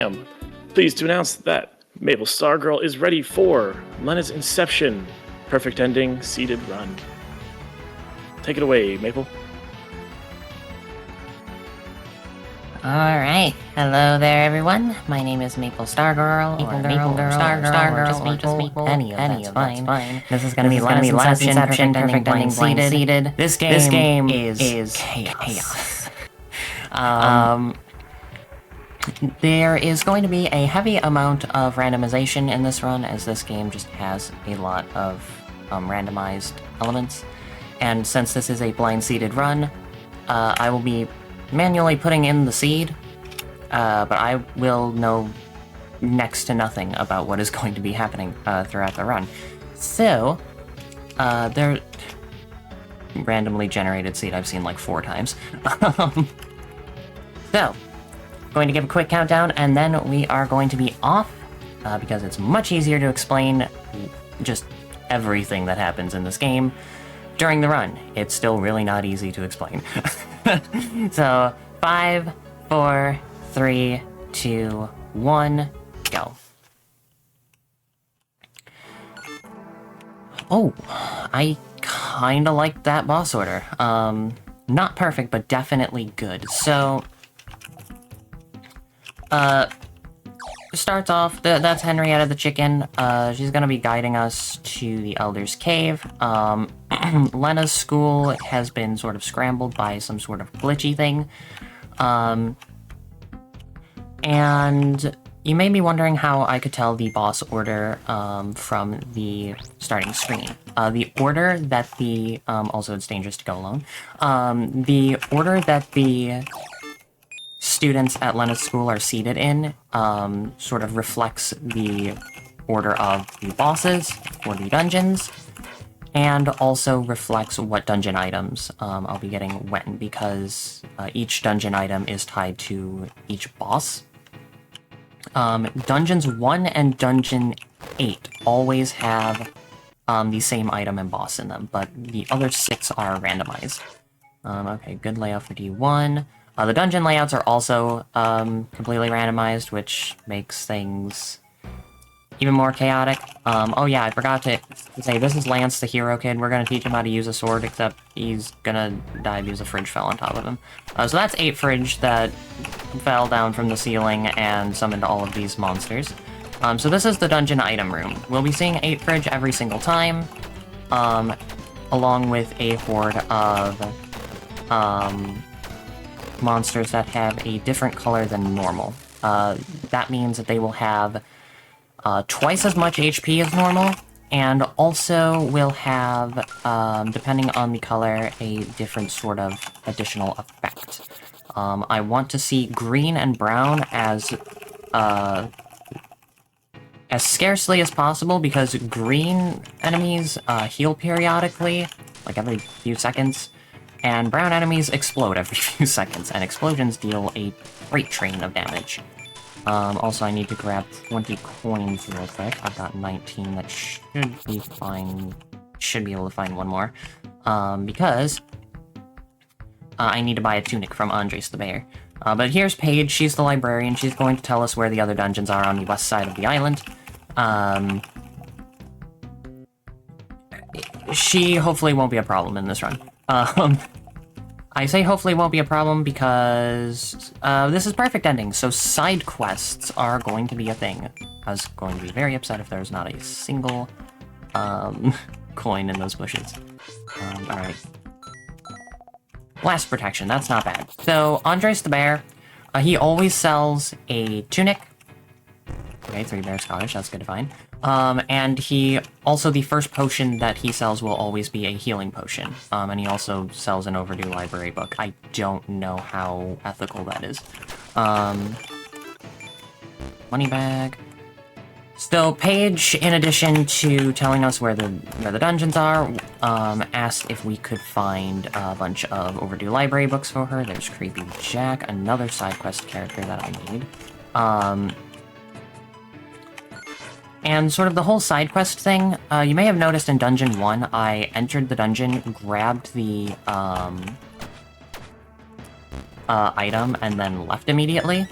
am pleased to announce that Maple Stargirl is ready for Lenna's Inception perfect ending seeded run. Take it away, Maple. Alright, hello there everyone. My name is Maple Stargirl, Maple Girl, Stargirl, just Maple, any of that's fine. This is gonna be Lenna's Inception perfect ending seeded. This game is chaos. There is going to be a heavy amount of randomization in this run, as this game just has a lot of randomized elements. And since this is a blind seeded run, I will be manually putting in the seed, but I will know next to nothing about what is going to be happening throughout the run. So, they're randomly generated seed I've seen like 4 times. So, going to give a quick countdown, and then we are going to be off, because it's much easier to explain just everything that happens in this game during the run. It's still really not easy to explain. So, 5, 4, 3, 2, 1, go. Oh, I kinda like that boss order. Not perfect, but definitely good. So, starts off, that's Henrietta the chicken. She's gonna be guiding us to the Elder's Cave. Lenna's school has been sort of scrambled by some sort of glitchy thing. And you may be wondering how I could tell the boss order from the starting screen. The order that the, also it's dangerous to go alone. The order that the students at Lenna's school are seated in sort of reflects the order of the bosses for the dungeons, and also reflects what dungeon items I'll be getting when, because each dungeon item is tied to each boss. Dungeons 1 and Dungeon 8 always have the same item and boss in them, but the other 6 are randomized. Okay, good layout for D1. The dungeon layouts are also completely randomized, which makes things even more chaotic. Oh yeah, I forgot to say, this is Lance, the hero kid. We're gonna teach him how to use a sword, except he's gonna die because a fridge fell on top of him. So that's 8 fridge that fell down from the ceiling and summoned all of these monsters. So this is the dungeon item room. We'll be seeing 8 fridge every single time, along with a horde of monsters that have a different color than normal. That means that they will have twice as much HP as normal, and also will have, depending on the color, a different sort of additional effect. I want to see green and brown as scarcely as possible, because green enemies heal periodically, like every few seconds, and brown enemies explode every few seconds, and explosions deal a freight train of damage. Also, I need to grab 20 coins real quick. I've got 19, that should be fine. Should be able to find one more. Because I need to buy a tunic from Andres the Bear. But here's Paige, she's the librarian. She's going to tell us where the other dungeons are on the west side of the island. She hopefully won't be a problem in this run. I say hopefully won't be a problem because this is perfect ending, so side quests are going to be a thing. I was going to be very upset if there's not a single coin in those bushes. Alright. Blast protection, that's not bad. So, Andres the Bear, he always sells a tunic. Okay, 3 bear scottish, that's good to find. And he also, the first potion that he sells will always be a healing potion. And he also sells an overdue library book. I don't know how ethical that is. Money bag. So Paige, in addition to telling us where the dungeons are, asked if we could find a bunch of overdue library books for her. There's Creepy Jack, another side quest character that I need. And sort of the whole side quest thing, you may have noticed in Dungeon 1, I entered the dungeon, grabbed the item, and then left immediately.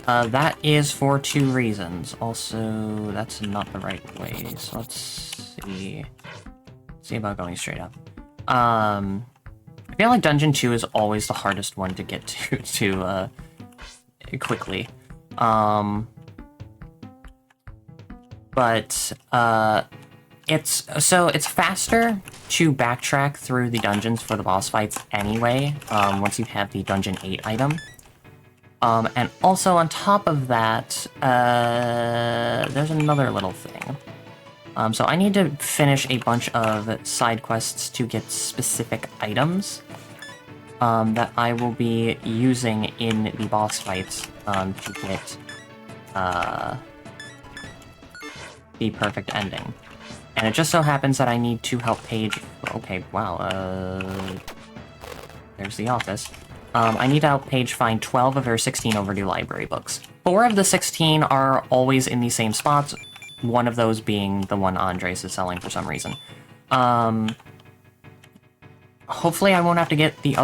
That is for 2 reasons. Also, that's not the right way, so let's see. See about going straight up. I feel like Dungeon 2 is always the hardest one to get to quickly. But it's faster to backtrack through the dungeons for the boss fights anyway, once you have the Dungeon 8 item. And also on top of that, there's another little thing. So I need to finish a bunch of side quests to get specific items that I will be using in the boss fights to get the perfect ending. And it just so happens that I need to help Paige... Okay, wow, there's the office. I need to help Paige find 12 of her 16 overdue library books. 4 of the 16 are always in the same spots, one of those being the one Andres is selling for some reason. Hopefully I won't have to get the,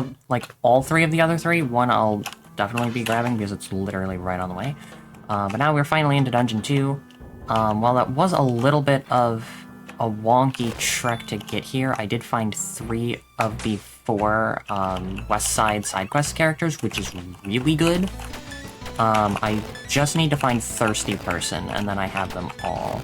all 3 of the other 3. One I'll definitely be grabbing because it's literally right on the way. But now we're finally into Dungeon 2. While that was a little bit of a wonky trek to get here, I did find 3 of the 4 West Side side quest characters, which is really good. I just need to find Thirsty Person, and then I have them all.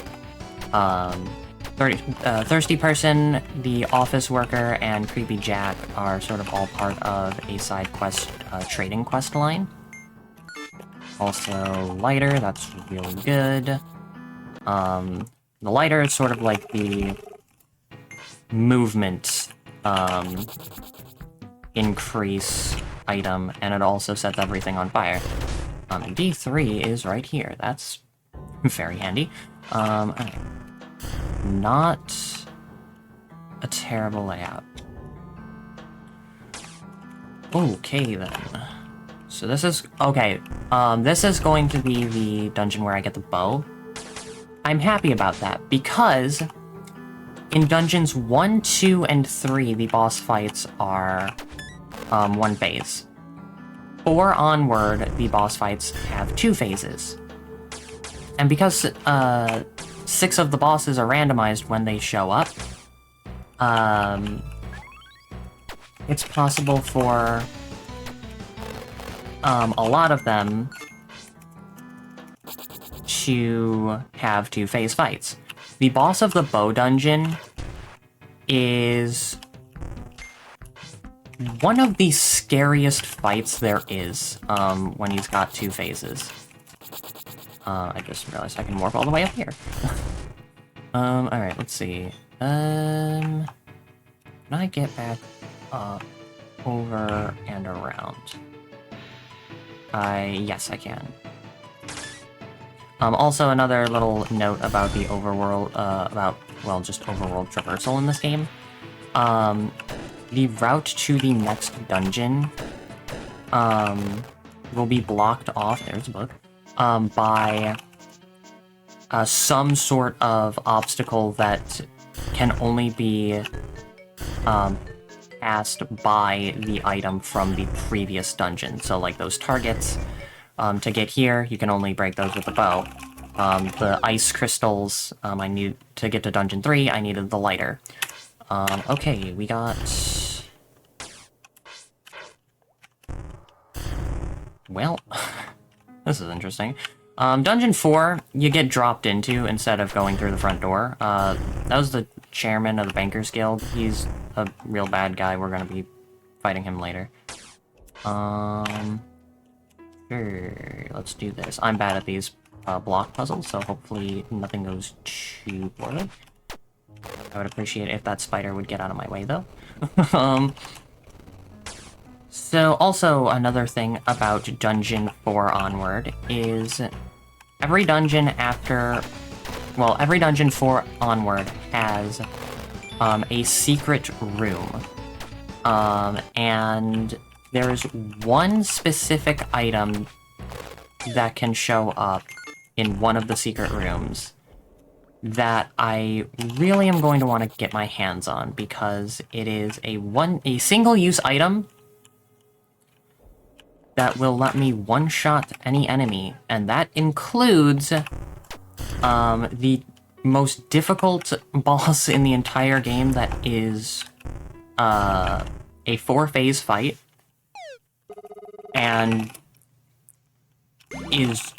Thirsty Person, the Office Worker, and Creepy Jack are sort of all part of a side quest trading quest line. Also, Lighter, that's really good. The Lighter is sort of like the movement increase item, and it also sets everything on fire. And D3 is right here. That's very handy. Okay. Not a terrible layout. Okay, then. So this is... Okay, this is going to be the dungeon where I get the bow. I'm happy about that, because in Dungeons 1, 2, and 3, the boss fights are 1 phase. 4 onward, the boss fights have 2 phases. And because 6 of the bosses are randomized when they show up, it's possible for a lot of them to have 2 phase fights. The boss of the bow dungeon is one of the scariest fights there is when he's got 2 phases. I just realized I can warp all the way up here. Alright, let's see. Can I get back up, over, and around? Yes, I can. Also, another little note about the overworld, just overworld traversal in this game. The route to the next dungeon, will be blocked off, there's a book, by some sort of obstacle that can only be, passed by the item from the previous dungeon. So, like, those targets, to get here, you can only break those with a bow. The ice crystals, I need to get to Dungeon 3, I needed the lighter. Okay, we got... Well, this is interesting. Dungeon 4, you get dropped into instead of going through the front door. That was the chairman of the Bankers Guild. He's a real bad guy. We're gonna be fighting him later. Sure, let's do this. I'm bad at these block puzzles, so hopefully nothing goes too poorly. I would appreciate it if that spider would get out of my way, though. So, also, another thing about Dungeon 4 onward is every dungeon after... Well, every Dungeon 4 onward has a secret room. And there's one specific item that can show up in one of the secret rooms that I really am going to want to get my hands on, because it is a single-use item that will let me one-shot any enemy, and that includes the most difficult boss in the entire game that is a 4-phase fight, and is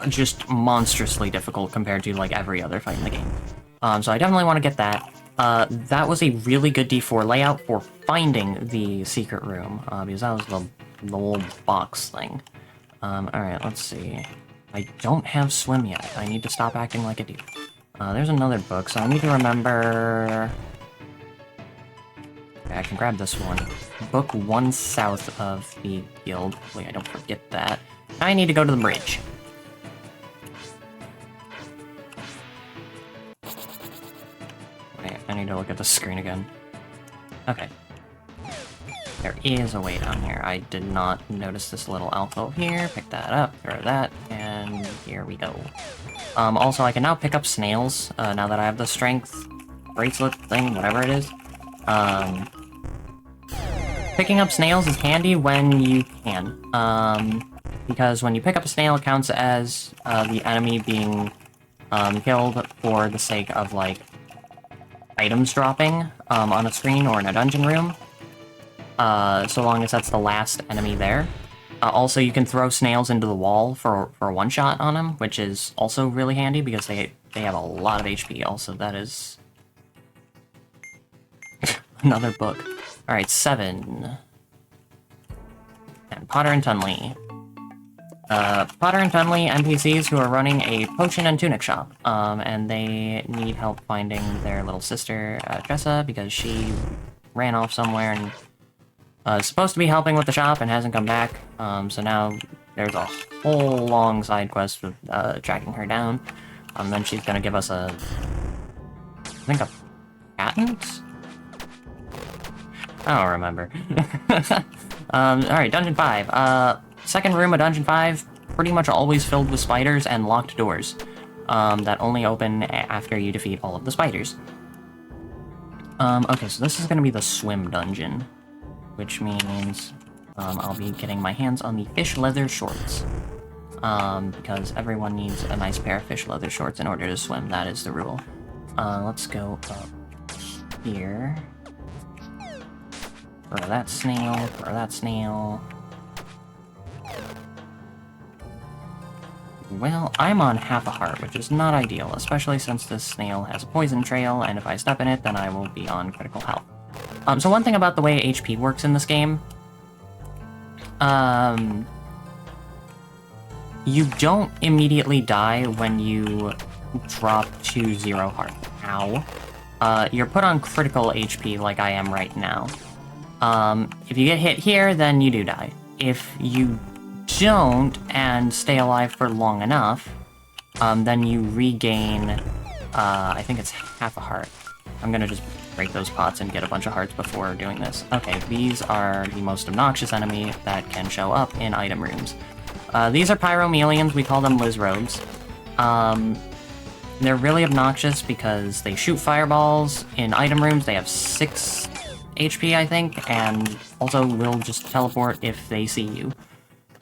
just monstrously difficult compared to, like, every other fight in the game. So I definitely want to get that. That was a really good D4 layout for finding the secret room, because that was the little box thing. Alright, let's see. I don't have swim yet. I need to stop acting like a dude. There's another book, so I need to remember... Okay, I can grab this one. Book 1 south of the guild. Wait, I don't forget that. I need to go to the bridge. Wait, I need to look at the screen again. Okay. There is a way down here. I did not notice this little alcove here. Pick that up, throw that, and here we go. Also, I can now pick up snails, now that I have the strength bracelet thing, whatever it is. Picking up snails is handy when you can, because when you pick up a snail, it counts as the enemy being killed for the sake of, like, items dropping on a screen or in a dungeon room, so long as that's the last enemy there. Also, you can throw snails into the wall for a one-shot on them, which is also really handy because they have a lot of HP. Also, that is... another book. Alright, 7. And Potter and Tunley. Potter and Tunley NPCs who are running a potion and tunic shop, and they need help finding their little sister, Tressa, because she ran off somewhere and is supposed to be helping with the shop and hasn't come back, so now there's a whole long side quest with tracking her down. Then she's gonna give us I think a patent? I don't remember. Alright, Dungeon 5. Second room of Dungeon 5, pretty much always filled with spiders and locked doors, that only open after you defeat all of the spiders. Okay, so this is gonna be the swim dungeon, which means I'll be getting my hands on the fish leather shorts, because everyone needs a nice pair of fish leather shorts in order to swim. That is the rule. Let's go up here. Throw that snail, throw that snail. Well, I'm on half a heart, which is not ideal, especially since this snail has a poison trail, and if I step in it, then I will be on critical health. So one thing about the way HP works in this game, you don't immediately die when you drop to 0 heart. Ow. You're put on critical HP like I am right now. If you get hit here, then you do die. If you don't and stay alive for long enough, then you regain, I think it's half a heart. I'm gonna just break those pots and get a bunch of hearts before doing this. Okay, these are the most obnoxious enemy that can show up in item rooms. These are pyromelians, we call them Lizrobes. They're really obnoxious because they shoot fireballs in item rooms. They have 6 HP, I think, and also will just teleport if they see you.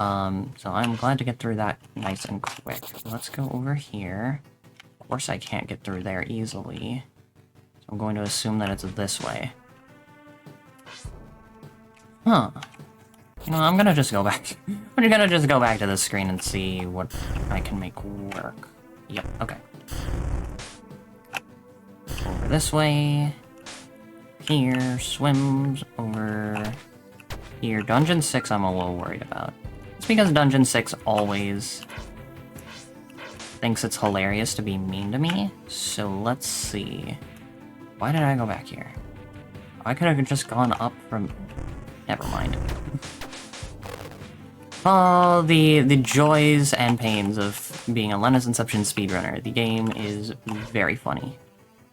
So I'm glad to get through that nice and quick. Let's go over here. Of course I can't get through there easily. So I'm going to assume that it's this way. Huh. You know, I'm gonna just go back. I'm gonna just go back to this screen and see what I can make work. Yep, okay. Over this way. Here, swims over here. Dungeon 6 I'm a little worried about. It's because Dungeon 6 always thinks it's hilarious to be mean to me. So let's see. Why did I go back here? I could have just gone up from... Never mind. Oh, the joys and pains of being a Lenna's Inception speedrunner. The game is very funny.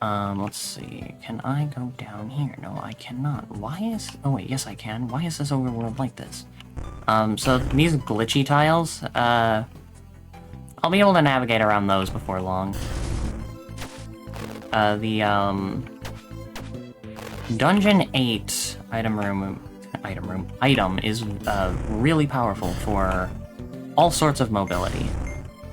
Let's see. Can I go down here? No, I cannot. Why is... Oh, wait, yes, I can. Why is this overworld like this? So these glitchy tiles, I'll be able to navigate around those before long. Dungeon 8 item room, item room. Item is really powerful for all sorts of mobility.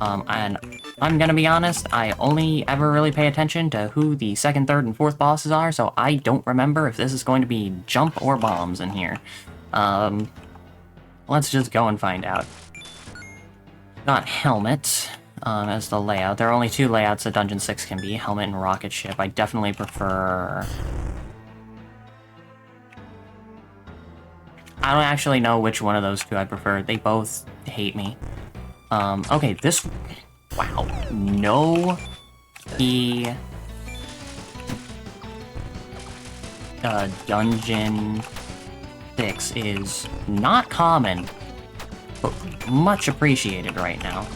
And I'm gonna be honest, I only ever really pay attention to who the second, third, and fourth bosses are, so I don't remember if this is going to be jump or bombs in here. Let's just go and find out. Got helmet as the layout. There are only two layouts that Dungeon 6 can be, helmet and rocket ship. I definitely prefer... I don't actually know which one of those two I prefer. They both hate me. Okay, this... Wow. No key... Dungeon 6 is not common, but much appreciated right now.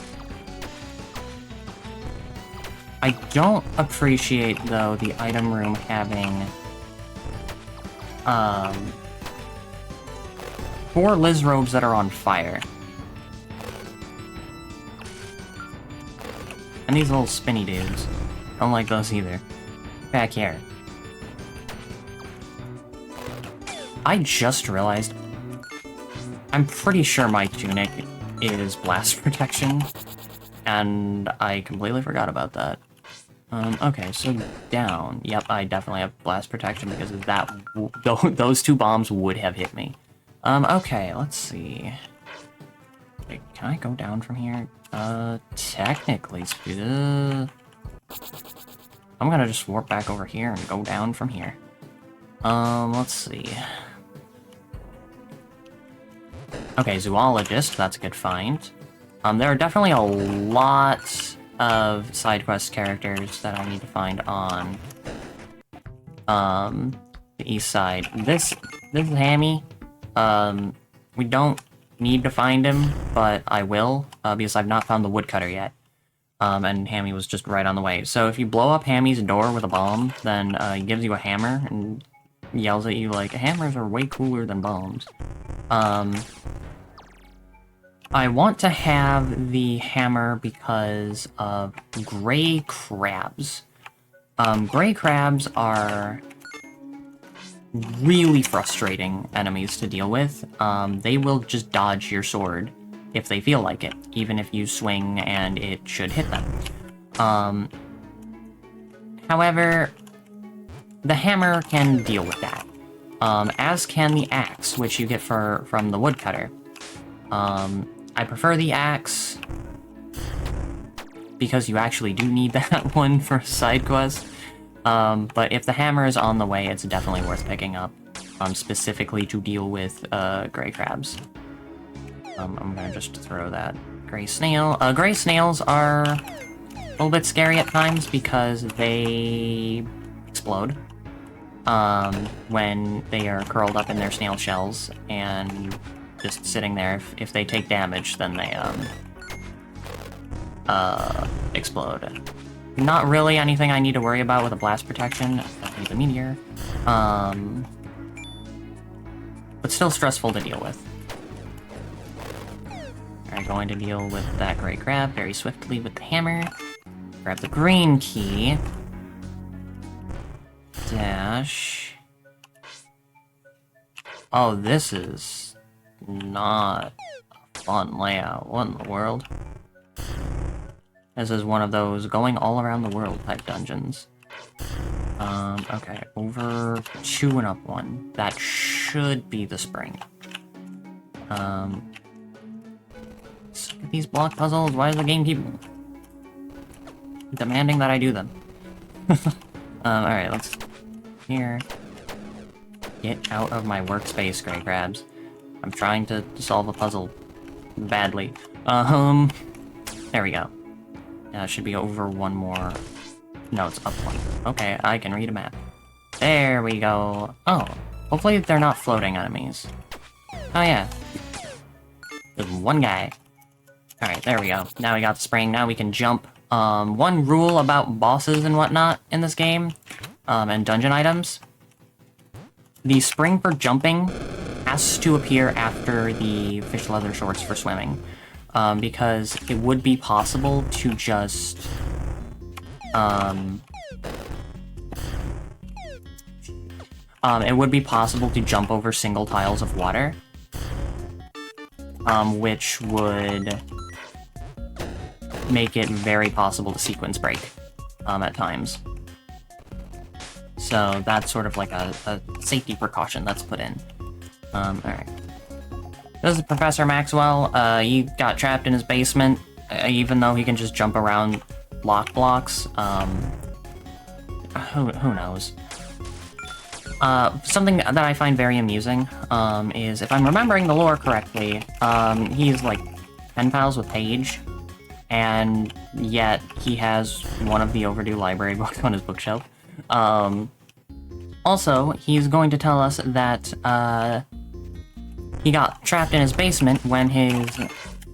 I don't appreciate, though, the item room having... 4 Liz robes that are on fire. And these little spinny dudes. Don't like those either. Back here. I just realized... I'm pretty sure my tunic is blast protection. And I completely forgot about that. Okay, so down. Yep, I definitely have blast protection because of that. Those two bombs would have hit me. Okay, let's see. Wait, can I go down from here? Technically speaking, I'm gonna just warp back over here and go down from here. Let's see. Okay, zoologist, that's a good find. There are definitely a lot of side quest characters that I need to find on, the east side. This is Hammy. We don't need to find him, but I will, because I've not found the woodcutter yet. And Hammy was just right on the way. So if you blow up Hammy's door with a bomb, then he gives you a hammer and yells at you like, hammers are way cooler than bombs. I want to have the hammer because of gray crabs. Gray crabs are really frustrating enemies to deal with. They will just dodge your sword if they feel like it, even if you swing and it should hit them. However, the hammer can deal with that, as can the axe, which you get from the woodcutter. I prefer the axe because you actually do need that one for side quest. But if the hammer is on the way, it's definitely worth picking up, specifically to deal with gray crabs. I'm gonna just throw that gray snail. Gray snails are a little bit scary at times because they explode when they are curled up in their snail shells and just sitting there. If they take damage, then they explode. Not really anything I need to worry about with a blast protection. I need the meteor. But still stressful to deal with. Alright, going to deal with that gray crab very swiftly with the hammer. Grab the green key. Dash. Oh, this is not a fun layout. What in the world? This is one of those going all around the world type dungeons. Okay, over 2 and up 1. That should be the spring. Look at these block puzzles. Why does the game keep demanding that I do them? Alright, let's... Here. Get out of my workspace, gray crabs. I'm trying to solve a puzzle badly. There we go. Should be over 1 more. No, it's up 1. Okay, I can read a map. There we go. Oh, hopefully they're not floating enemies. Oh yeah. There's 1 guy. Alright, there we go. Now we got the spring, now we can jump. One rule about bosses and whatnot in this game, and dungeon items. The spring for jumping has to appear after the fish leather shorts for swimming. Because it would be possible to just, it would be possible to jump over single tiles of water, which would make it very possible to sequence break at times. So that's sort of like a safety precaution that's put in. Alright. This is Professor Maxwell. He got trapped in his basement, even though he can just jump around lock blocks. Who knows? Something that I find very amusing is, if I'm remembering the lore correctly, he's like pen pals with Paige, and yet he has one of the overdue library books on his bookshelf. Also, he's going to tell us that he got trapped in his basement when his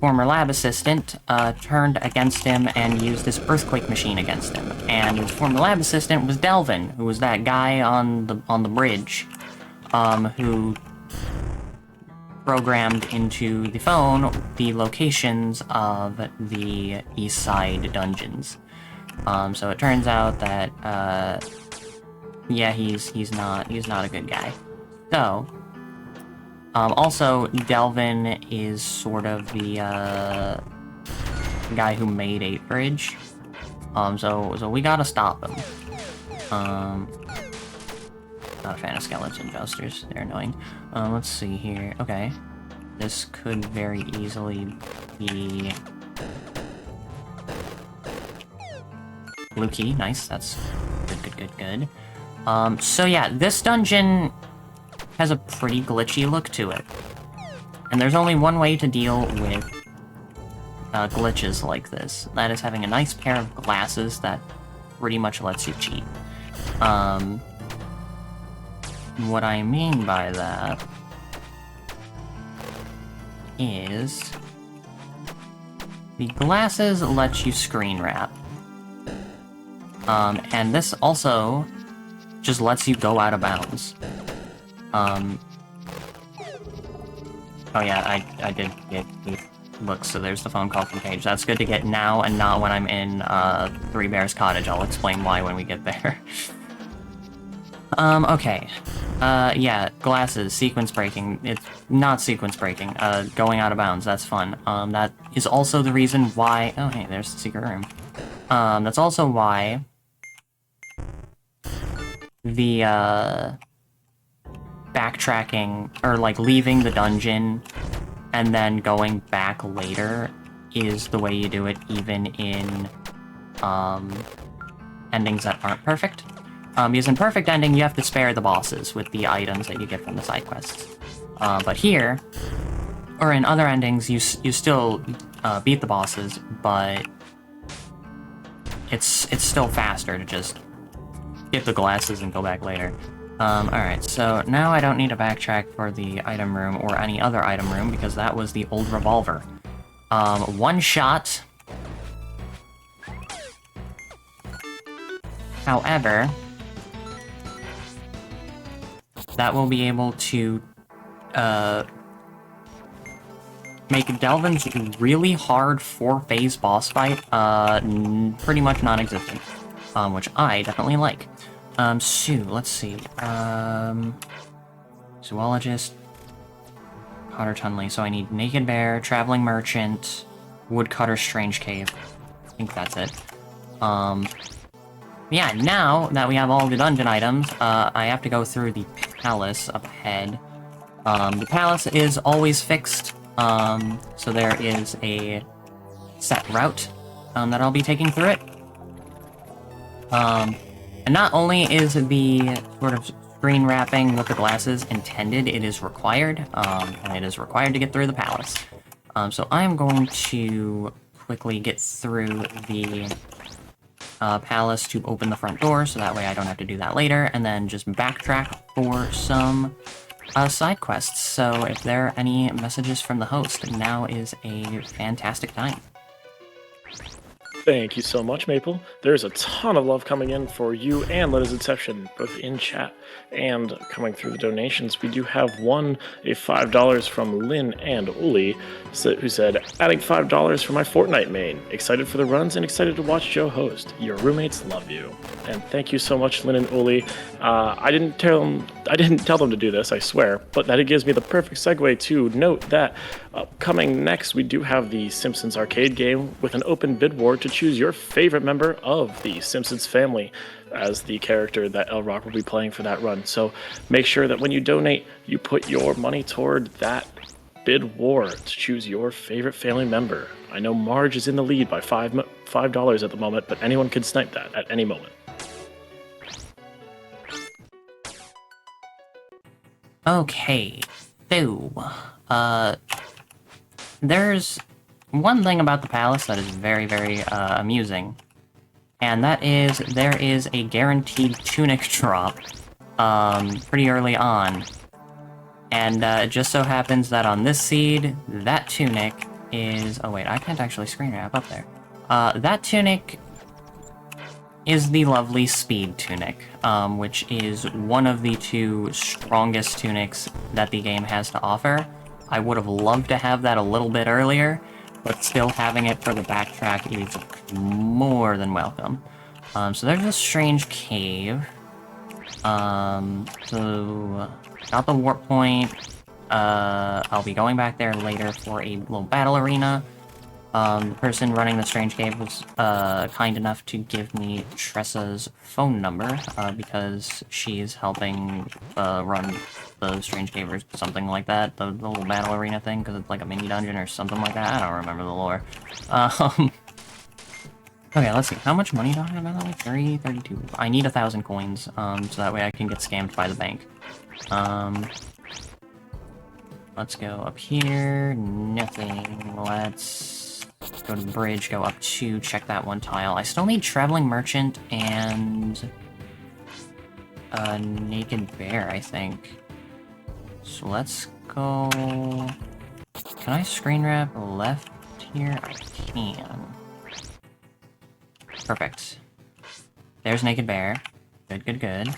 former lab assistant turned against him and used this earthquake machine against him. And his former lab assistant was Delvin, who was that guy on the bridge, who programmed into the phone the locations of the East Side dungeons. So it turns out that yeah, he's not a good guy. So also, Delvin is sort of the guy who made 8 Bridge. So we gotta stop him. Not a fan of skeletons and jousters, they're annoying. Let's see here. Okay. This could very easily be blue key, nice, that's good. So yeah, this dungeon has a pretty glitchy look to it. And there's only one way to deal with glitches like this. That is having a nice pair of glasses that pretty much lets you cheat. What I mean by that is the glasses let you screen wrap. And this also just lets you go out of bounds. Oh yeah, I did get the look, so there's the phone call from Paige. That's good to get now and not when I'm in Three Bears Cottage. I'll explain why when we get there. Okay. Yeah, glasses, sequence breaking. It's not sequence breaking. Going out of bounds, that's fun. That is also the reason why... Oh, hey, there's the secret room. That's also why the, backtracking, or like leaving the dungeon and then going back later is the way you do it, even in endings that aren't perfect. Because in perfect ending, you have to spare the bosses with the items that you get from the side quests. But here, or in other endings, you still beat the bosses, but it's still faster to just get the glasses and go back later. Alright, so now I don't need to backtrack for the item room or any other item room because that was the old revolver. One shot. However, that will be able to make Delvin's really hard 4-phase boss fight pretty much non-existent, which I definitely like. So, let's see. Zoologist, Potter Tunley. So I need Naked Bear, Traveling Merchant, Woodcutter, Strange Cave. I think that's it. Yeah, now that we have all the dungeon items, I have to go through the palace up ahead. The palace is always fixed, so there is a set route that I'll be taking through it. And not only is the sort of screen wrapping with the glasses intended, it is required, and it is required to get through the palace. So I'm going to quickly get through the palace to open the front door, so that way I don't have to do that later, and then just backtrack for some side quests. So if there are any messages from the host, now is a fantastic time. Thank you so much, Maple. There's a ton of love coming in for you and Lenna's Inception, both in chat and coming through the donations. We do have one, a $5 from Lynn and Uli, who said, adding $5 for my Fortnite main. Excited for the runs and excited to watch Joe host. Your roommates love you. And thank you so much, Lynn and Uli. I didn't tell them I didn't tell them to do this, I swear, but that it gives me the perfect segue to note that coming next, we do have the Simpsons arcade game with an open bid war to choose your favorite member of the Simpsons family as the character that El Rock will be playing for that run. So make sure that when you donate, you put your money toward that bid war to choose your favorite family member. I know Marge is in the lead by $5 at the moment, but anyone can snipe that at any moment. Okay, so, there's one thing about the palace that is very, very, amusing. And that is, there is a guaranteed tunic drop, pretty early on. And, it just so happens that on this seed, that tunic is... Oh wait, I can't actually screen wrap up there. That tunic is the lovely Speed Tunic, which is one of the 2 strongest tunics that the game has to offer. I would have loved to have that a little bit earlier, but still having it for the backtrack is more than welcome. So there's a strange cave. So got the warp point. I'll be going back there later for a little battle arena. The person running the strange cave was kind enough to give me Tressa's phone number, because she's helping run the strange cave or something like that, the little battle arena thing, because it's like a mini dungeon or something like that. I don't remember the lore. Okay, let's see. How much money do I have? Like 32. I need 1,000 coins, so that way I can get scammed by the bank. Let's go up here. Nothing. Let's go to the bridge, go up 2, check that one tile. I still need Traveling Merchant and a Naked Bear, I think. So let's go... Can I screen wrap left here? I can. Perfect. There's Naked Bear. Good, good, good.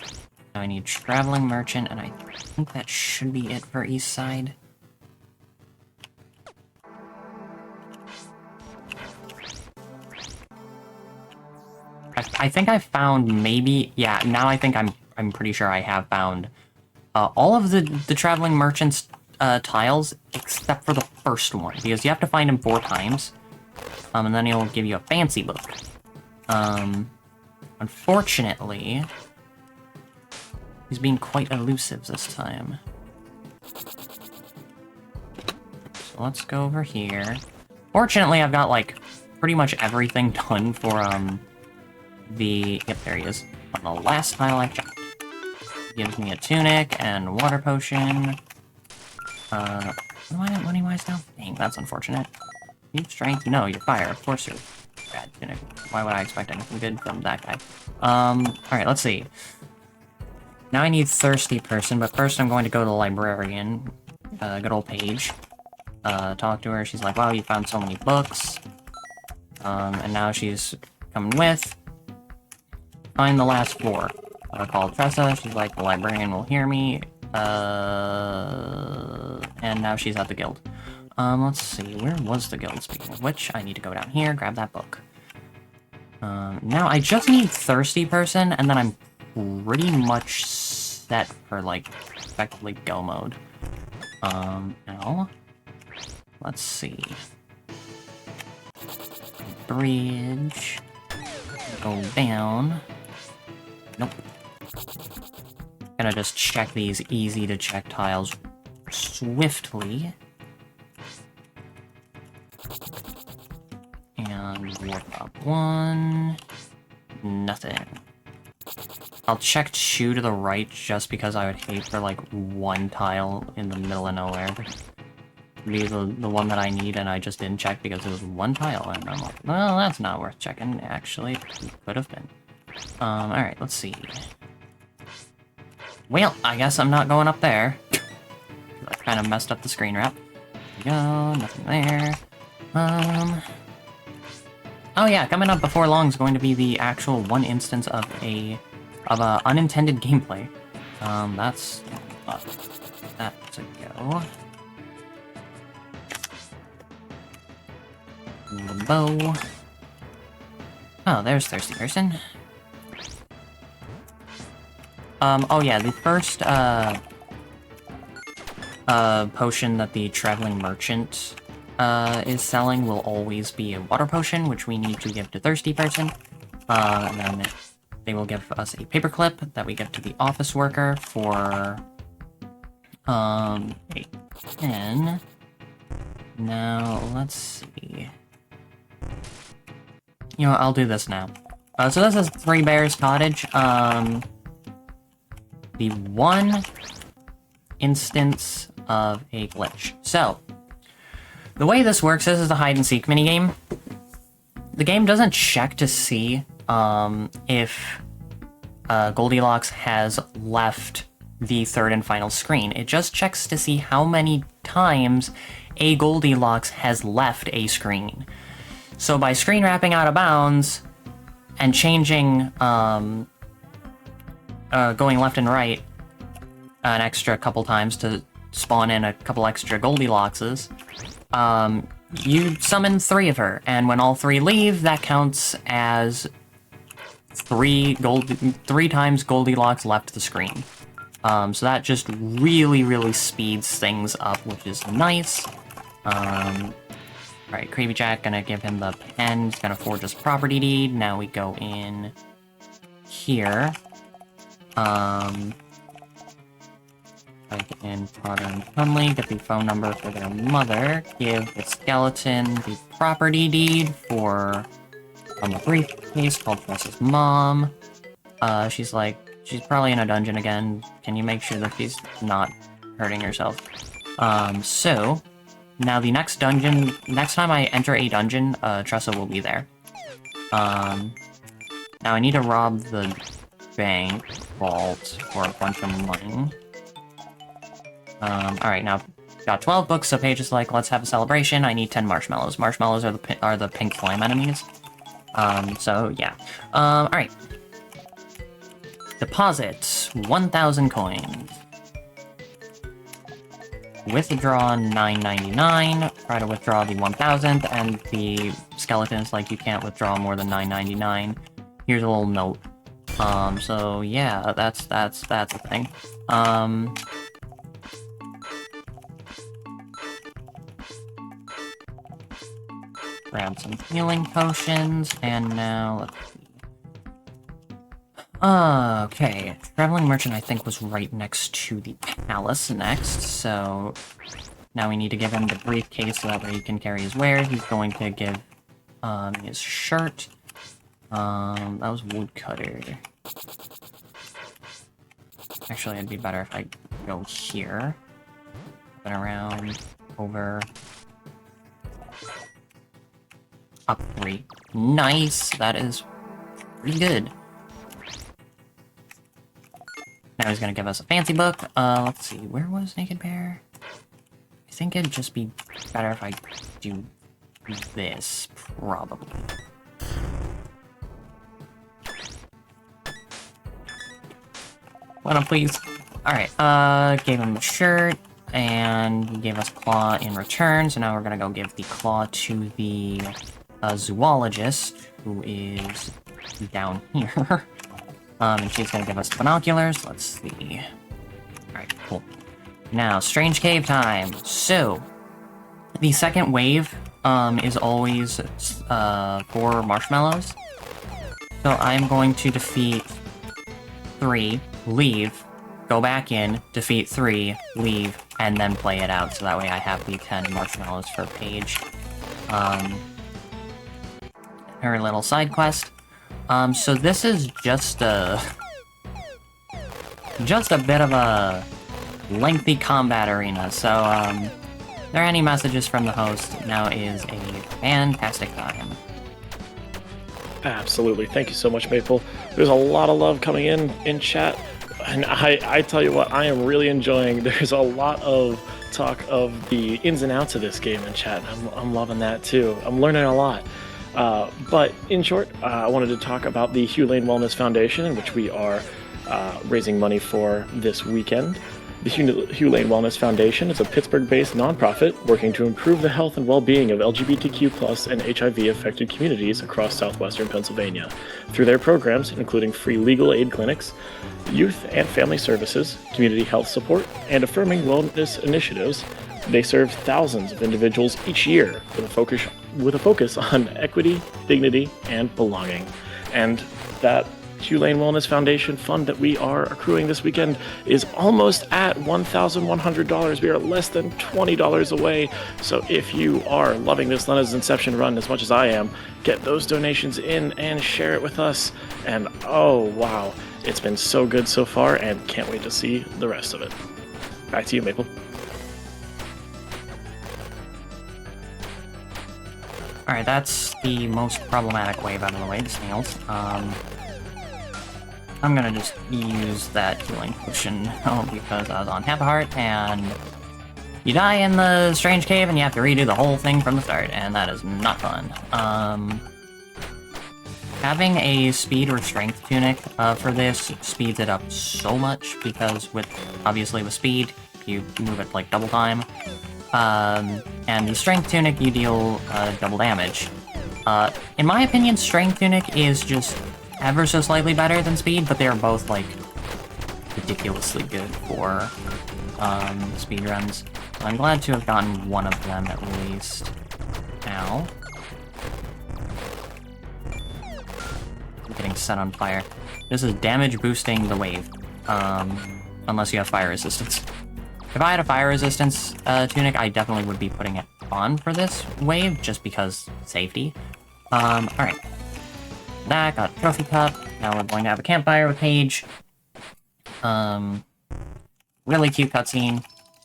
Now I need Traveling Merchant, and I think that should be it for East Side. I think I found maybe... Yeah, now I think I'm pretty sure I have found all of the Traveling Merchant's tiles, except for the first one, because you have to find him 4 times, and then he'll give you a fancy book. Unfortunately, he's being quite elusive this time. So let's go over here. Fortunately, I've got, like, pretty much everything done for, Yep, there he is. On the last tile I checked. Gives me a tunic and water potion. Am I money-wise now? Dang, that's unfortunate. You strength? No, you're fire. Of course you're bad tunic. Why would I expect anything good from that guy? Alright, let's see. Now I need Thirsty Person, but first I'm going to go to the librarian. Good old Paige. Talk to her. She's like, wow, you found so many books. And now she's coming with... Find the last 4. Call Tressa. She's like, the librarian will hear me. And now she's at the guild. Let's see. Where was the guild? Speaking of which, I need to go down here, grab that book. Now I just need Thirsty Person, and then I'm pretty much set for, like, effectively go mode. Now, let's see. Bridge. Go down. Nope. Gonna just check these easy-to-check tiles swiftly. And warp up 1. Nothing. I'll check 2 to the right just because I would hate for, like, 1 tile in the middle of nowhere. Be the one that I need, and I just didn't check because it was 1 tile, and I'm like, well, that's not worth checking. Actually, it could have been. Alright, let's see. Well, I guess I'm not going up there. I kind of messed up the screen wrap. There we go, nothing there. Oh yeah, coming up before long is going to be the actual 1 instance of unintended gameplay. That's to go. The bow. Oh, there's Thirsty Person. Oh yeah, the first, potion that the Traveling Merchant, is selling will always be a water potion, which we need to give to Thirsty Person. And then they will give us a paperclip that we give to the office worker for, a 10. Now, let's see. You know what, I'll do this now. So this is Three Bears Cottage. The one instance of a glitch. So, the way this works, this is the hide-and-seek minigame. The game doesn't check to see if Goldilocks has left the third and final screen. It just checks to see how many times a Goldilocks has left a screen. So by screen wrapping out of bounds and changing, going left and right an extra couple times to spawn in a couple extra Goldilockses, you summon 3 of her, and when all 3 leave, that counts as 3 times Goldilocks left the screen. So that just really speeds things up, which is nice. Alright, Creepy Jack, gonna give him the pen, he's gonna forge his property deed. Now we go in here. Type in Potter and Hunley, get the phone number for their mother, give the skeleton the property deed for a briefcase called Tress's mom. She's probably in a dungeon again. Can you make sure that she's not hurting herself? So, now the next dungeon, next time I enter a dungeon, Tressa will be there. Now I need to rob the bank vault for a bunch of money. Alright, now, got 12 books, so Paige is like, let's have a celebration, I need 10 marshmallows. Marshmallows are the pink slime enemies. So, yeah. Alright. Deposit 1,000 coins. Withdraw 9.99. Try to withdraw the 1,000th, and the skeleton is like, you can't withdraw more than 9.99. Here's a little note. So yeah, that's a thing. Grab some healing potions, and now let's see. Okay, Traveling Merchant I think was right next to the palace next, so now we need to give him the briefcase so that way he can carry his wares. He's going to give his shirt. That was woodcutter. Actually, it'd be better if I go here. Up and around, over, up 3. Nice! That is pretty good. Now he's gonna give us a fancy book. Let's see, where was Naked Bear? I think it'd just be better if I do this, probably. Lenna, please. Alright, gave him the shirt, and he gave us Claw in return, so now we're gonna go give the Claw to the zoologist, who is down here. And she's gonna give us the binoculars. Let's see. Alright, cool. Now, Strange Cave time. So, the second wave is always 4 marshmallows. So I'm going to defeat 3, leave, go back in, defeat 3, leave, and then play it out. So that way I have the 10 marshmallows for Paige. Her little side quest. So this is just a bit of a lengthy combat arena, so, if there are any messages from the host, now is a fantastic time. Absolutely. Thank you so much, Maple. There's a lot of love coming in chat, and I tell you what, I am really enjoying. There's a lot of talk of the ins and outs of this game in chat, and I'm loving that too. I'm learning a lot. But in short, I wanted to talk about the Hugh Lane Wellness Foundation, in which we are raising money for this weekend. The Hugh Lane Wellness Foundation is a Pittsburgh-based nonprofit working to improve the health and well-being of LGBTQ+ and HIV-affected communities across southwestern Pennsylvania. Through their programs, including free legal aid clinics, youth and family services, community health support, and affirming wellness initiatives, they serve thousands of individuals each year with a focus on equity, dignity, and belonging. And that Hugh Lane Wellness Foundation fund that we are accruing this weekend is almost at $1,100. We are less than $20 away. So if you are loving this Lenna's Inception run as much as I am, get those donations in and share it with us. And oh wow, it's been so good so far and can't wait to see the rest of it. Back to you, Maple. Alright, that's the most problematic wave out of the way, the snails. I'm gonna just use that healing potion because I was on half a heart, and you die in the strange cave and you have to redo the whole thing from the start, and that is not fun. Having a speed or strength tunic for this speeds it up so much, because obviously with speed, you move it like double time. And the strength tunic, you deal double damage. In my opinion, strength tunic is just ever so slightly better than speed, but they're both, like, ridiculously good for speed runs. So I'm glad to have gotten one of them at least. Ow. I'm getting set on fire. This is damage boosting the wave, unless you have fire resistance. If I had a fire resistance tunic, I definitely would be putting it on for this wave, just because safety. Alright. That, got a trophy cup. Now we're going to have a campfire with Paige. Really cute cutscene.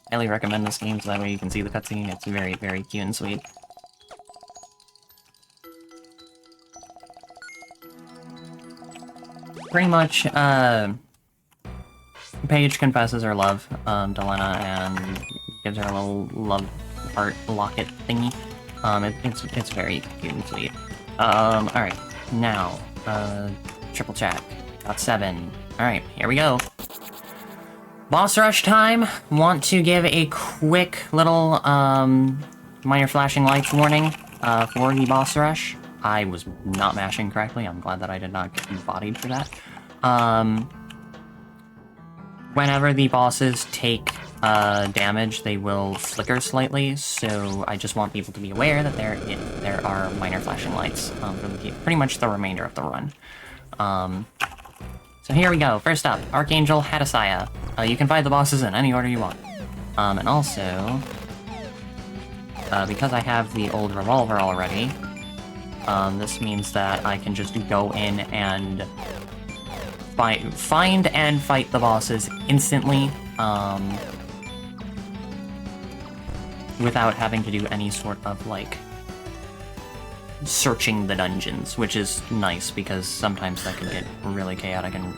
Highly recommend this game so that way you can see the cutscene. It's very, very cute and sweet. Pretty much, Paige confesses her love to Lenna and gives her a little love heart locket thingy. It's very cute and sweet. Alright. Now, triple check. Got 7. Alright, here we go. Boss rush time. Want to give a quick little, minor flashing lights warning, for the boss rush. I was not mashing correctly. I'm glad that I did not get bodied for that. Whenever the bosses take damage, they will flicker slightly, so I just want people to be aware that there are minor flashing lights for pretty much the remainder of the run. So here we go. First up, Archangel Hadasaya. You can fight the bosses in any order you want. And also, because I have the old revolver already, this means that I can just go in and find and fight the bosses instantly, without having to do any sort of, like, searching the dungeons, which is nice, because sometimes that can get really chaotic and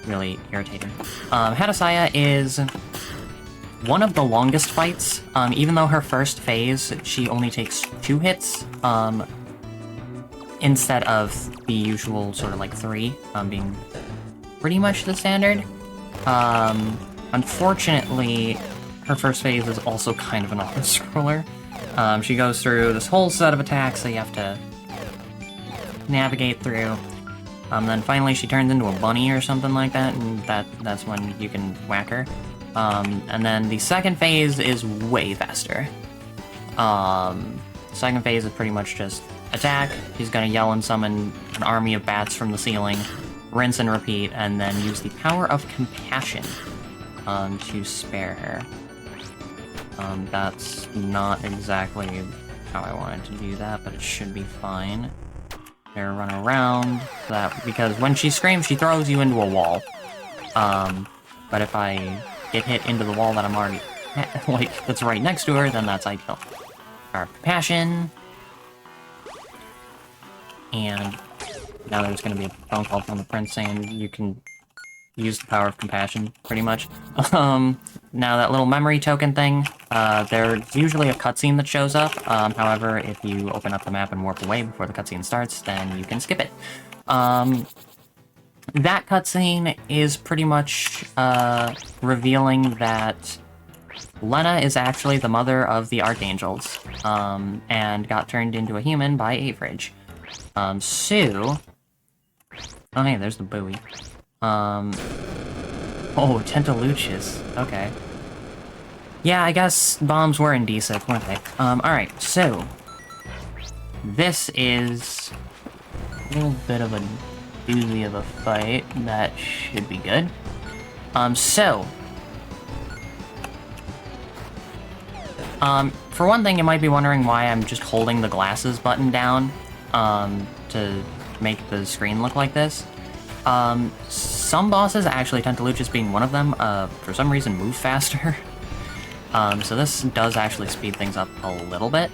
really irritating. Hadasaya is one of the longest fights. Even though her first phase, she only takes 2 hits, instead of the usual sort of, like, 3, being pretty much the standard. Unfortunately, her first phase is also kind of an auto-scroller. She goes through this whole set of attacks that you have to navigate through. Then finally she turns into a bunny or something like that, and that's when you can whack her. And then the second phase is way faster. Second phase is pretty much just attack, she's gonna yell and summon an army of bats from the ceiling, rinse and repeat, and then use the power of compassion to spare her. That's not exactly how I wanted to do that, but it should be fine. There, run around, because when she screams, she throws you into a wall. But if I get hit into the wall that I'm already, like, that's right next to her, then that's ideal. Power of compassion. And now there's going to be a phone call from the prince saying you can use the power of compassion, pretty much. Now that little memory token thing, there's usually a cutscene that shows up. However, if you open up the map and warp away before the cutscene starts, then you can skip it. that cutscene is pretty much revealing that Lenna is actually the mother of the Archangels, and got turned into a human by Average. Sue... Oh, hey, there's the buoy. Oh, Tentalucius. Okay. Yeah, I guess bombs were indecent, weren't they? Alright, so... This is... a little bit of a doozy of a fight. That should be good. For one thing, you might be wondering why I'm just holding the glasses button down, to make the screen look like this. Some bosses, actually Tentalucius being one of them, for some reason move faster. So this does actually speed things up a little bit.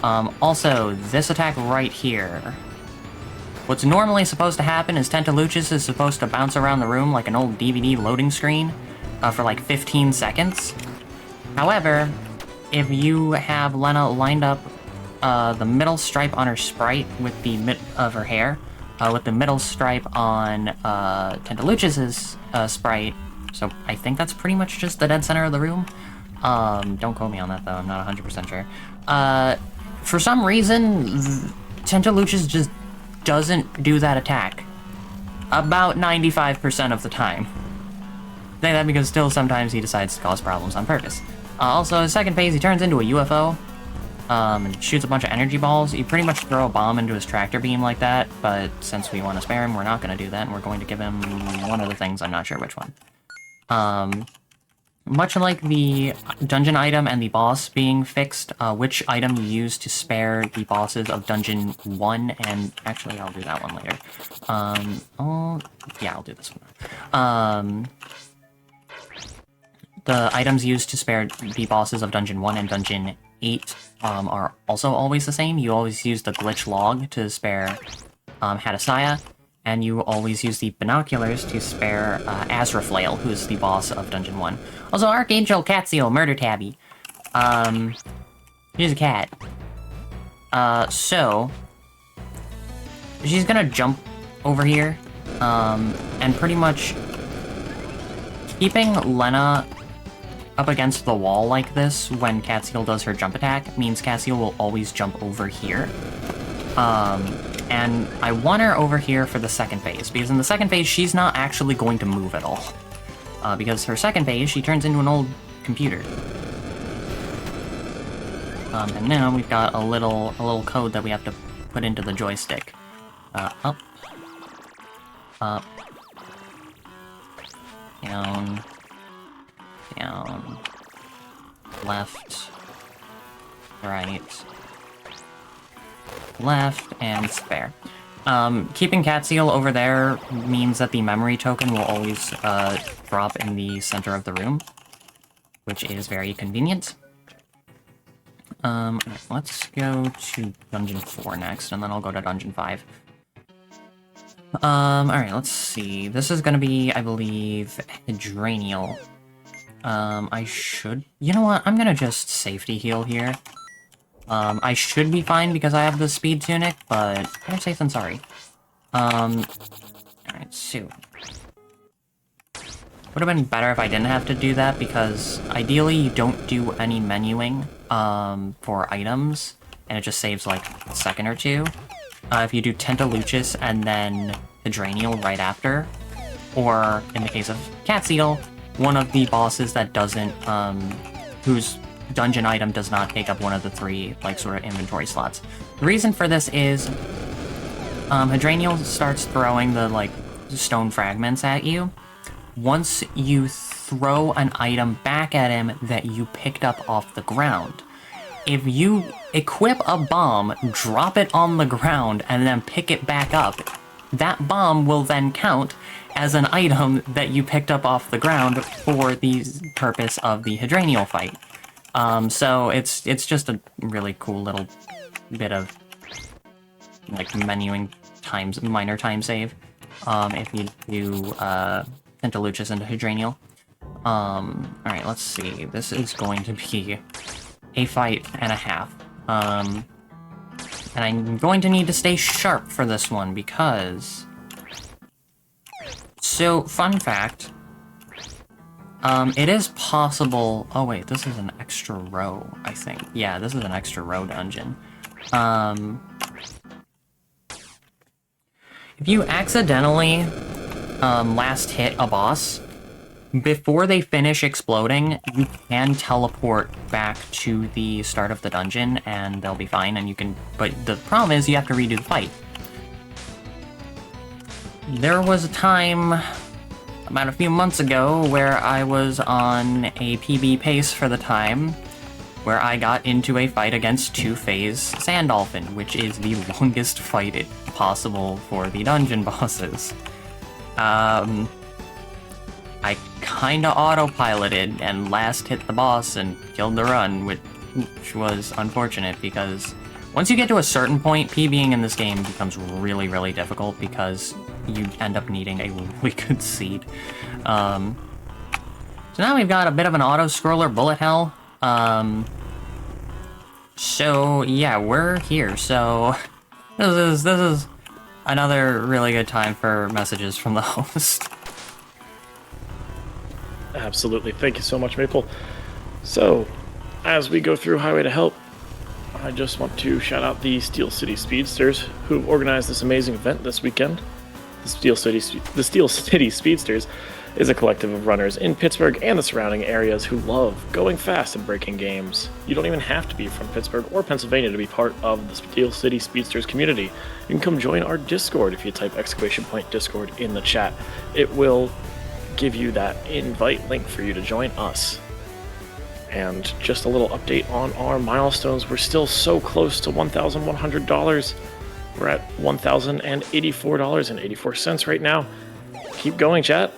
Also, this attack right here. What's normally supposed to happen is Tentalucius is supposed to bounce around the room like an old DVD loading screen, for like 15 seconds. However, if you have Lenna lined up the middle stripe on her sprite with the of her hair, with the middle stripe on Tentalucius's sprite, so I think that's pretty much just the dead center of the room. Don't quote me on that though, I'm not 100% sure. For some reason, Tentalucius just doesn't do that attack. About 95% of the time. I say that because still sometimes he decides to cause problems on purpose. Also, his second phase, he turns into a UFO, and shoots a bunch of energy balls. You pretty much throw a bomb into his tractor beam like that, but since we want to spare him, we're not going to do that, and we're going to give him one of the things, I'm not sure which one. Much like the dungeon item and the boss being fixed, which item you use to spare the bosses of Dungeon 1, and actually I'll do that one later. Yeah, I'll do this one. The items used to spare the bosses of Dungeon 1 and Dungeon 8 are also always the same. You always use the glitch log to spare Hadasaya, and you always use the binoculars to spare Azraflail, who's the boss of Dungeon 1. Also, Archangel Catsiel, Murder Tabby. She's a cat. So... she's gonna jump over here, and pretty much... keeping Lenna up against the wall like this when Catsiel does her jump attack means Catsiel will always jump over here. And I want her over here for the second phase, because in the second phase, she's not actually going to move at all. Because her second phase, she turns into an old computer. And now we've got a little code that we have to put into the joystick. Up. Up. Down. Down. Left. Right. Left, and spare. Keeping Catsiel over there means that the memory token will always drop in the center of the room, which is very convenient. Let's go to Dungeon 4 next, and then I'll go to Dungeon 5. Alright, let's see. This is gonna be, I believe, Hydranial. I should... you know what? I'm gonna just safety heal here. I should be fine because I have the speed tunic, but better safe than sorry. Alright, Sue. Would have been better if I didn't have to do that, because ideally you don't do any menuing, for items, and it just saves, like, a second or two. If you do Tentalucius and then Hydranial right after, or, in the case of Catsiel, one of the bosses that doesn't, whose dungeon item does not take up one of the three, like, sort of inventory slots. The reason for this is, Hydranial starts throwing the, like, stone fragments at you. Once you throw an item back at him that you picked up off the ground, if you equip a bomb, drop it on the ground, and then pick it back up, that bomb will then count as an item that you picked up off the ground for the purpose of the Hydranial fight. So it's just a really cool little bit of, like, menuing times, minor time save, if you do, Tentalucius into Hydranial. Alright, let's see. This is going to be a fight and a half. And I'm going to need to stay sharp for this one, because So, fun fact. It is possible... Oh, wait, this is an extra row, I think. Yeah, this is an extra row dungeon. If you accidentally, last hit a boss, before they finish exploding, you can teleport back to the start of the dungeon, and they'll be fine, and you can... But the problem is, you have to redo the fight. There was a time... about a few months ago, where I was on a PB pace for the time, where I got into a fight against Two-Phase Sandolphin, which is the longest fight possible for the dungeon bosses. I kinda autopiloted and last hit the boss and killed the run, which was unfortunate because once you get to a certain point, PBing in this game becomes really, really difficult because you end up needing a really good seed. So now we've got a bit of an auto-scroller bullet hell. So yeah, we're here. So this is another really good time for messages from the host. Absolutely. Thank you so much, Maple. So, as we go through Highway to Help, I just want to shout out the Steel City Speedsters who organized this amazing event this weekend. The Steel City Speedsters is a collective of runners in Pittsburgh and the surrounding areas who love going fast and breaking games. You don't even have to be from Pittsburgh or Pennsylvania to be part of the Steel City Speedsters community. You can come join our Discord if you type !Discord in the chat. It will give you that invite link for you to join us. And just a little update on our milestones. We're still so close to $1,100. We're at $1,084.84 right now. Keep going, chat.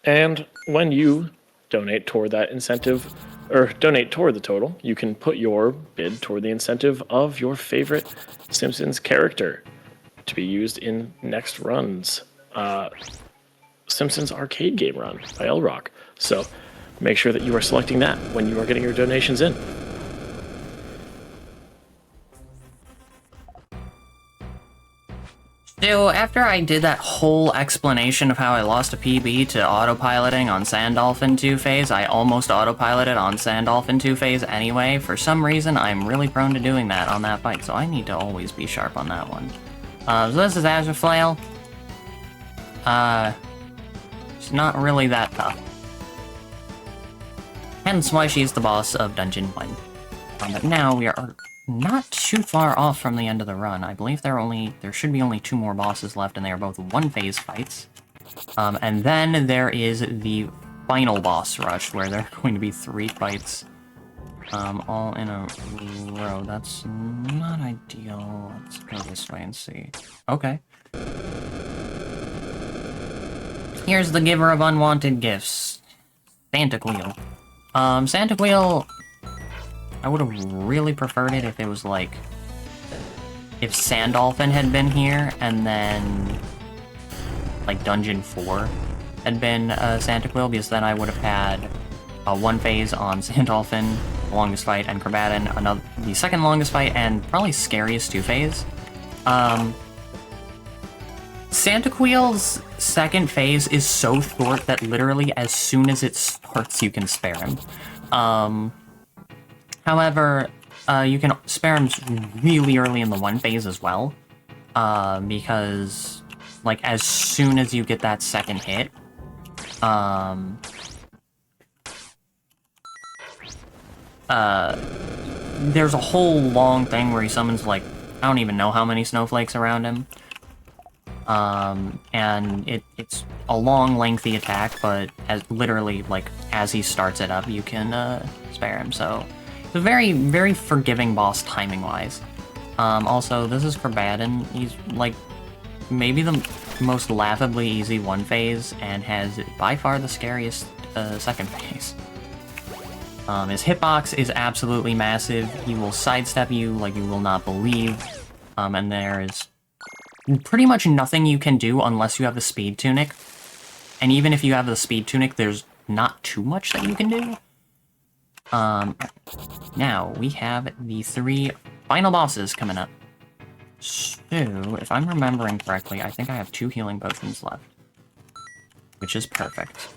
And when you donate toward that incentive, or donate toward the total, you can put your bid toward the incentive of your favorite Simpsons character to be used in next run's Simpsons arcade game run by L-Rock. So make sure that you are selecting that when you are getting your donations in. So after I did that whole explanation of how I lost a PB to autopiloting on Sandolphin Two-Phase, I almost autopiloted on Sandolphin Two-Phase anyway. For some reason, I'm really prone to doing that on that fight, so I need to always be sharp on that one. So this is Azure Flail. It's not really that tough. Hence why she's the boss of Dungeon 1. But now we are not too far off from the end of the run. I believe there should be only 2 more bosses left, and they are both one-phase fights. And then there is the final boss rush, where there are going to be 3 fights, all in a row. That's not ideal. Let's go this way and see. Okay. Here's the giver of unwanted gifts. Santaquil. Santaquil, I would have really preferred it if it was like... if Sandolphin had been here, and then... like, Dungeon 4 had been Santaquil, because then I would have had one phase on Sandolphin, the longest fight, and Kerbatin, the second longest fight, and probably scariest 2-phase. Santaquil's second phase is so short that literally as soon as it starts, you can spare him. However, you can spare him really early in the 1 phase as well, because, like, as soon as you get that second hit, there's a whole long thing where he summons, like, I don't even know how many snowflakes around him. And it's a long, lengthy attack, but literally, like, as he starts it up, you can, spare him, so... It's a very, very forgiving boss, timing-wise. Also, this is Kerbatin. He's, like, maybe the most laughably easy 1 phase, and has, by far, the scariest, second phase. His hitbox is absolutely massive. He will sidestep you like you will not believe, and there is pretty much nothing you can do unless you have the Speed Tunic. And even if you have the Speed Tunic, there's not too much that you can do. Now, we have the 3 final bosses coming up. So, if I'm remembering correctly, I think I have 2 healing potions left. Which is perfect.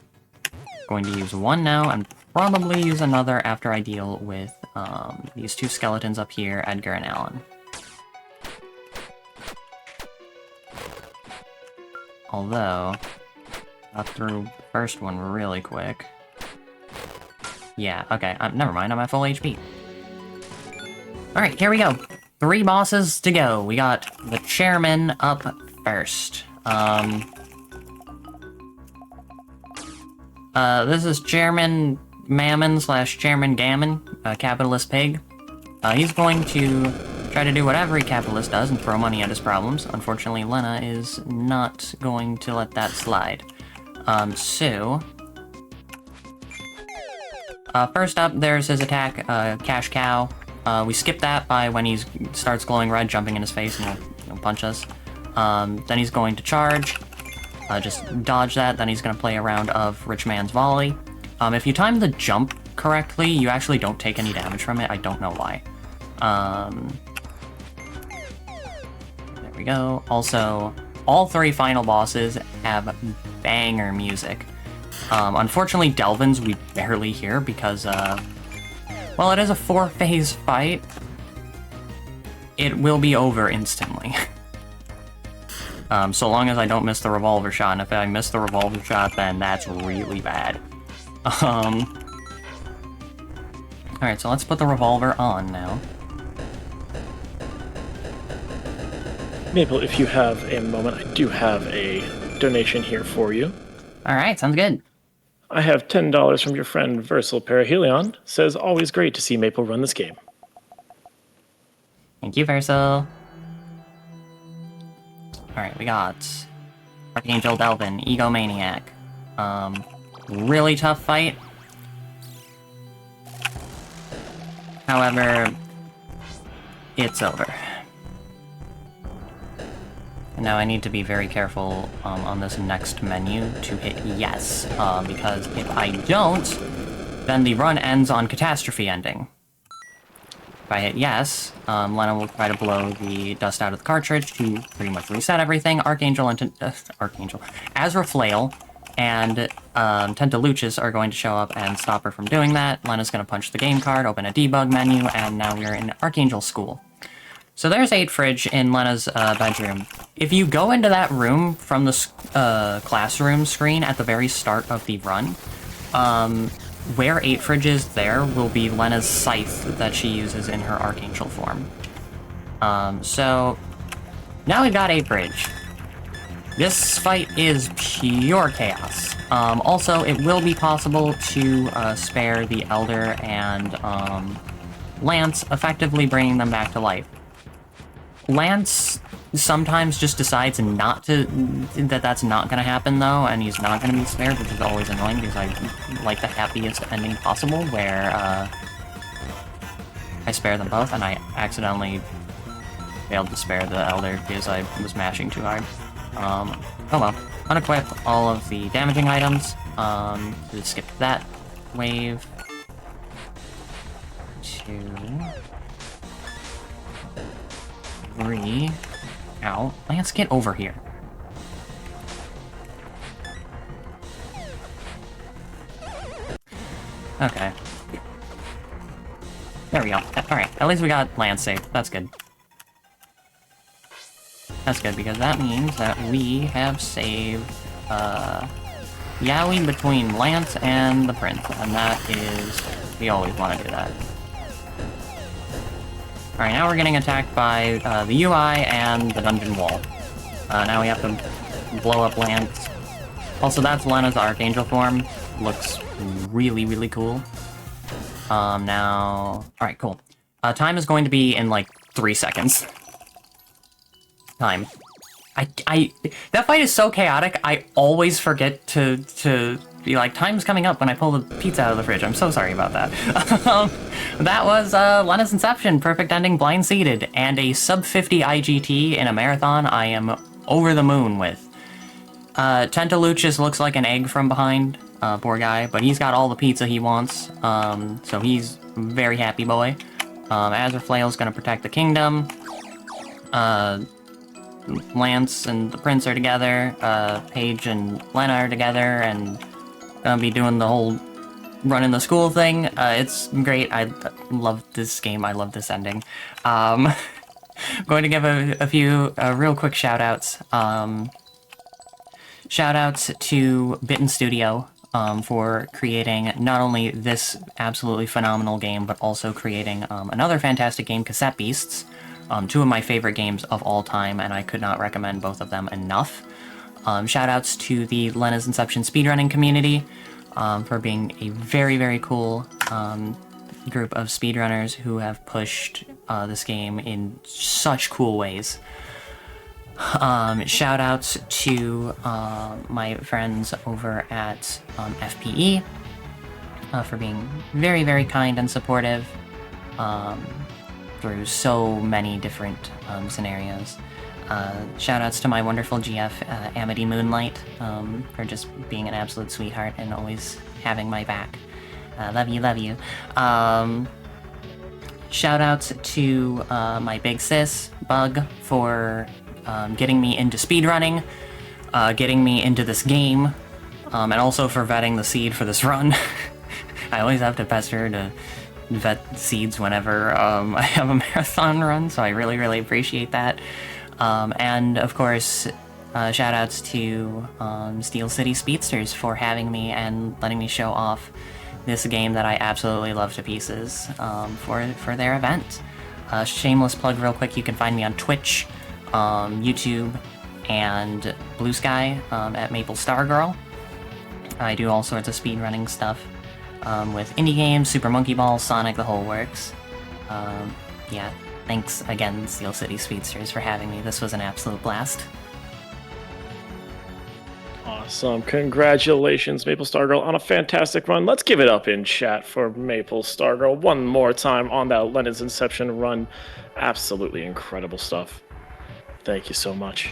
Going to use one now, and probably use another after I deal with these 2 skeletons up here, Edgar and Alan. Although, got through the first one really quick. Yeah, okay, never mind, I'm at full HP. Alright, here we go. 3 bosses to go. We got the chairman up first. This is Chairman Mammon / Chairman Gammon, a capitalist pig. He's going to try to do what every capitalist does and throw money at his problems. Unfortunately, Lenna is not going to let that slide. First up, there's his attack, Cash Cow. We skip that by when he starts glowing red, jumping in his face and he'll punch us. Then he's going to charge. Just dodge that, then he's going to play a round of Rich Man's Volley. If you time the jump correctly, you actually don't take any damage from it. I don't know why. There we go. Also, all 3 final bosses have banger music. Unfortunately, Delvin's we barely hear because, well, it is a 4-phase fight. It will be over instantly. So long as I don't miss the revolver shot, and if I miss the revolver shot, then that's really bad. Alright, so let's put the revolver on now. Maple, if you have a moment, I do have a donation here for you. Alright, sounds good. I have $10 from your friend Versal Perihelion. Says, always great to see Maple run this game. Thank you, Versal. Alright, we got Archangel Delvin, Egomaniac. Really tough fight. However, it's over. And now I need to be very careful on this next menu to hit yes, because if I don't, then the run ends on catastrophe ending. If I hit yes, Lenna will try to blow the dust out of the cartridge to pretty much reset everything. Archangel and Azraflail and Tentaluchis are going to show up and stop her from doing that. Lenna's going to punch the game card, open a debug menu, and now we're in Archangel School. So there's 8 Fridge in Lenna's bedroom. If you go into that room from the classroom screen at the very start of the run, where 8 Fridge is there will be Lenna's scythe that she uses in her Archangel form. So now we've got 8 Fridge. This fight is pure chaos. Also, it will be possible to spare the Elder and Lance, effectively bringing them back to life. Lance sometimes just decides not to, that's not going to happen though, and he's not going to be spared, which is always annoying because I like the happiest ending possible where I spare them both, and I accidentally failed to spare the Elder because I was mashing too hard. Oh well. Unequip all of the damaging items. Just skip that wave. 2, 3. Ow. Lance, get over here. Okay. There we go. Alright, at least we got Lance safe. That's good. That's good, because that means that we have saved, Yowie between Lance and the Prince, and that is... we always want to do that. Alright, now we're getting attacked by, the UI and the dungeon wall. Now we have to blow up Lance. Also, that's Lenna's Archangel form. Looks really, really cool. Now... alright, cool. Time is going to be in, like, 3 seconds. Time. That fight is so chaotic, I always forget to be like, time's coming up when I pull the pizza out of the fridge. I'm so sorry about that. That was Lenna's Inception, perfect ending, blind seeded, and a sub 50 IGT in a marathon I am over the moon with. Tentaluchis looks like an egg from behind, poor guy, but he's got all the pizza he wants, so he's a very happy boy. Azraflail's gonna protect the kingdom. Lance and the Prince are together, Paige and Lenna are together, and gonna be doing the whole running the school thing. It's great. I love this game. I love this ending. Going to give a few real quick shout-outs. Shout-outs to Bitten Studio for creating not only this absolutely phenomenal game, but also creating another fantastic game, Cassette Beasts. Two of my favorite games of all time, and I could not recommend both of them enough. Shoutouts to the Lenna's Inception speedrunning community for being a very, very cool group of speedrunners who have pushed this game in such cool ways. Shoutouts to my friends over at FPE for being very, very kind and supportive through so many different scenarios. Shoutouts to my wonderful GF, Amity Moonlight, for just being an absolute sweetheart and always having my back. Love you, love you. Shoutouts to my big sis, Bug, for getting me into speedrunning, getting me into this game, and also for vetting the seed for this run. I always have to pester her to vet seeds whenever I have a marathon run, so I really, really appreciate that. And of course, shoutouts to Steel City Speedsters for having me and letting me show off this game that I absolutely love to pieces for their event. Shameless plug real quick, you can find me on Twitch, YouTube, and Blue Sky at Maple Stargirl. I do all sorts of speedrunning stuff with indie games, Super Monkey Ball, Sonic, the whole works. Yeah, thanks again, Steel City Speedsters, for having me. This was an absolute blast. Awesome. Congratulations, Maple Stargirl, on a fantastic run. Let's give it up in chat for Maple Stargirl one more time on that Lenna's Inception run. Absolutely incredible stuff. Thank you so much.